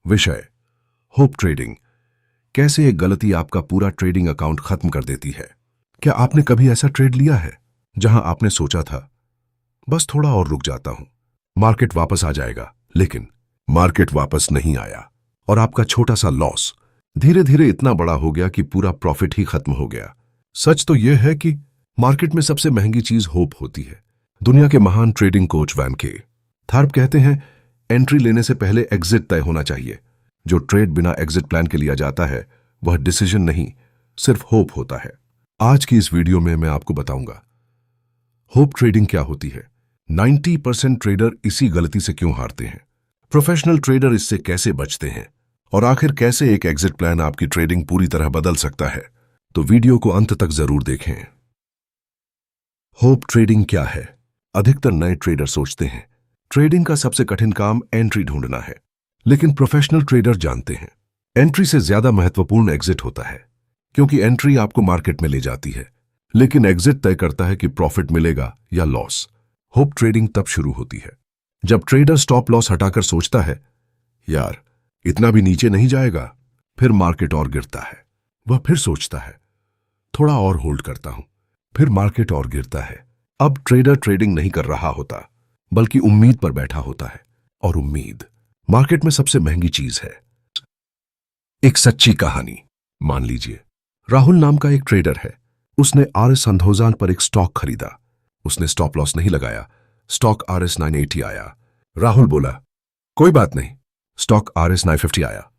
विषय hope trading. कैसे एक गलती आपका पूरा ट्रेडिंग अकाउंट खत्म कर देती है। क्या आपने कभी ऐसा ट्रेड लिया है जहां आपने सोचा था बस थोड़ा और रुक जाता हूं, मार्केट वापस आ जाएगा, लेकिन मार्केट वापस नहीं आया और आपका छोटा सा लॉस धीरे धीरे इतना बड़ा हो गया कि पूरा प्रॉफिट ही खत्म हो गया। सच तो यह है कि मार्केट में सबसे महंगी चीज होप होती है। दुनिया के महान ट्रेडिंग कोच वैन के थार्प कहते हैं, एंट्री लेने से पहले एग्जिट तय होना चाहिए। जो ट्रेड बिना एग्जिट प्लान के लिया जाता है वह डिसीजन नहीं, सिर्फ होप होता है। आज की इस वीडियो में मैं आपको बताऊंगा होप ट्रेडिंग क्या होती है, 90% ट्रेडर इसी गलती से क्यों हारते हैं, प्रोफेशनल ट्रेडर इससे कैसे बचते हैं और आखिर कैसे एक एग्जिट प्लान आपकी ट्रेडिंग पूरी तरह बदल सकता है। तो वीडियो को अंत तक जरूर देखें। होप ट्रेडिंग क्या है? अधिकतर नए ट्रेडर सोचते हैं ट्रेडिंग का सबसे कठिन काम एंट्री ढूंढना है, लेकिन प्रोफेशनल ट्रेडर जानते हैं एंट्री से ज्यादा महत्वपूर्ण एग्जिट होता है, क्योंकि एंट्री आपको मार्केट में ले जाती है, लेकिन एग्जिट तय करता है कि प्रॉफिट मिलेगा या लॉस। होप ट्रेडिंग तब शुरू होती है जब ट्रेडर स्टॉप लॉस हटाकर सोचता है, यार इतना भी नीचे नहीं जाएगा। फिर मार्केट और गिरता है, वह फिर सोचता है थोड़ा और होल्ड करता हूं, फिर मार्केट और गिरता है। अब ट्रेडर ट्रेडिंग नहीं कर रहा होता, बल्कि उम्मीद पर बैठा होता है, और उम्मीद मार्केट में सबसे महंगी चीज है। एक सच्ची कहानी मान लीजिए, राहुल नाम का एक ट्रेडर है। उसने RS अंधोजान पर एक स्टॉक खरीदा। उसने स्टॉप लॉस नहीं लगाया। स्टॉक RS 980 आया। राहुल बोला, कोई बात नहीं। स्टॉक RS 950 आया,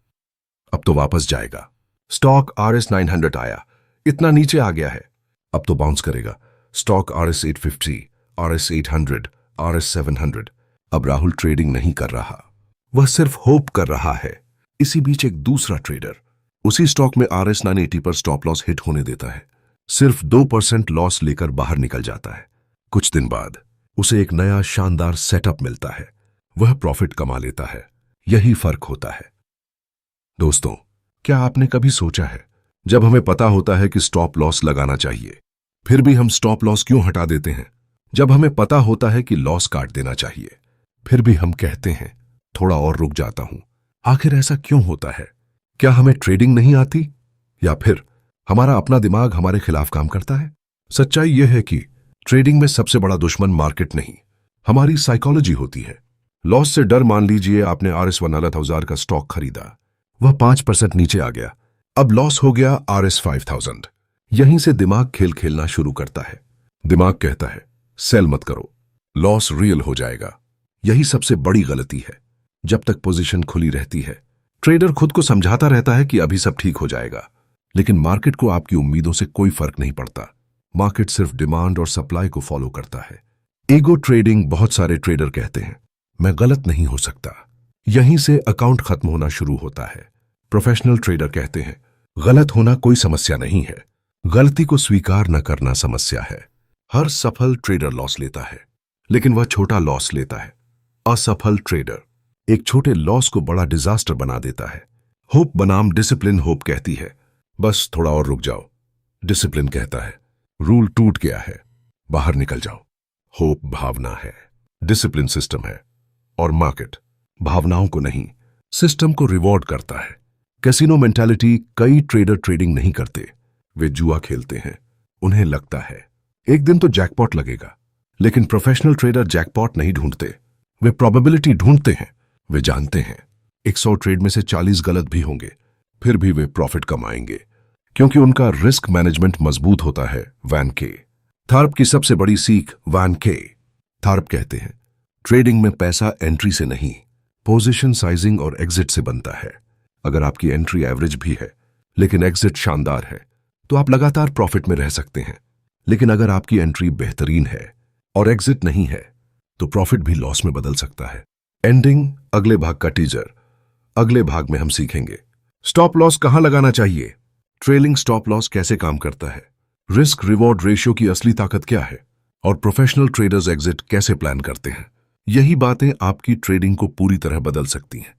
अब तो वापस जाएगा। स्टॉक RS 900 आया, इतना नीचे आ गया है, अब तो बाउंस करेगा। Stock RS 850, RS 800, RS 700। अब राहुल ट्रेडिंग नहीं कर रहा, वह सिर्फ होप कर रहा है। इसी बीच एक दूसरा ट्रेडर उसी स्टॉक में RS 980 पर स्टॉप लॉस हिट होने देता है, सिर्फ 2% लॉस लेकर बाहर निकल जाता है। कुछ दिन बाद उसे एक नया शानदार सेटअप मिलता है, वह प्रॉफिट कमा लेता है। यही फर्क होता है। दोस्तों, क्या आपने कभी सोचा है जब हमें पता होता है कि स्टॉप लॉस लगाना चाहिए, फिर भी हम स्टॉप लॉस क्यों हटा देते हैं? जब हमें पता होता है कि लॉस काट देना चाहिए, फिर भी हम कहते हैं थोड़ा और रुक जाता हूं। आखिर ऐसा क्यों होता है? क्या हमें ट्रेडिंग नहीं आती, या फिर हमारा अपना दिमाग हमारे खिलाफ काम करता है? सच्चाई यह है कि ट्रेडिंग में सबसे बड़ा दुश्मन मार्केट नहीं, हमारी साइकोलॉजी होती है। लॉस से डर, मान लीजिए आपने RS 1,000 का स्टॉक खरीदा, वह 5% नीचे आ गया, अब लॉस हो गया RS 5,000। यहीं से दिमाग खेल खेलना शुरू करता है। दिमाग कहता है सेल मत करो, लॉस रियल हो जाएगा। यही सबसे बड़ी गलती है। जब तक पोजीशन खुली रहती है, ट्रेडर खुद को समझाता रहता है कि अभी सब ठीक हो जाएगा, लेकिन मार्केट को आपकी उम्मीदों से कोई फर्क नहीं पड़ता। मार्केट सिर्फ डिमांड और सप्लाई को फॉलो करता है। ईगो ट्रेडिंग, बहुत सारे ट्रेडर कहते हैं मैं गलत नहीं हो सकता। यहीं से अकाउंट खत्म होना शुरू होता है। प्रोफेशनल ट्रेडर कहते हैं गलत होना कोई समस्या नहीं है, गलती को स्वीकार न करना समस्या है। हर सफल ट्रेडर लॉस लेता है, लेकिन वह छोटा लॉस लेता है। असफल ट्रेडर एक छोटे लॉस को बड़ा डिजास्टर बना देता है। होप बनाम डिसिप्लिन। होप कहती है बस थोड़ा और रुक जाओ। डिसिप्लिन कहता है रूल टूट गया है, बाहर निकल जाओ। होप भावना है, डिसिप्लिन सिस्टम है, और मार्केट भावनाओं को नहीं, सिस्टम को रिवॉर्ड करता है। Casino mentality. कई ट्रेडर ट्रेडिंग नहीं करते, वे जुआ खेलते हैं। उन्हें लगता है एक दिन तो जैकपॉट लगेगा, लेकिन प्रोफेशनल ट्रेडर जैकपॉट नहीं ढूंढते, वे प्रोबेबिलिटी ढूंढते हैं। वे जानते हैं 100 ट्रेड में से 40 गलत भी होंगे, फिर भी वे प्रॉफिट कमाएंगे, क्योंकि उनका रिस्क मैनेजमेंट मजबूत होता है। वैन के थार्प की सबसे बड़ी सीख। वैन के थार्प कहते हैं ट्रेडिंग में पैसा एंट्री से नहीं, पोजीशन साइजिंग और एग्जिट से बनता है। अगर आपकी एंट्री एवरेज भी है लेकिन एग्जिट शानदार है, तो आप लगातार प्रॉफिट में रह सकते हैं। लेकिन अगर आपकी एंट्री बेहतरीन है और एग्जिट नहीं है, तो प्रॉफिट भी लॉस में बदल सकता है। एंडिंग, अगले भाग का टीजर। अगले भाग में हम सीखेंगे स्टॉप लॉस कहां लगाना चाहिए, ट्रेलिंग स्टॉप लॉस कैसे काम करता है, रिस्क रिवॉर्ड रेशियो की असली ताकत क्या है, और प्रोफेशनल ट्रेडर्स एग्जिट कैसे प्लान करते हैं। यही बातें आपकी ट्रेडिंग को पूरी तरह बदल सकती हैं।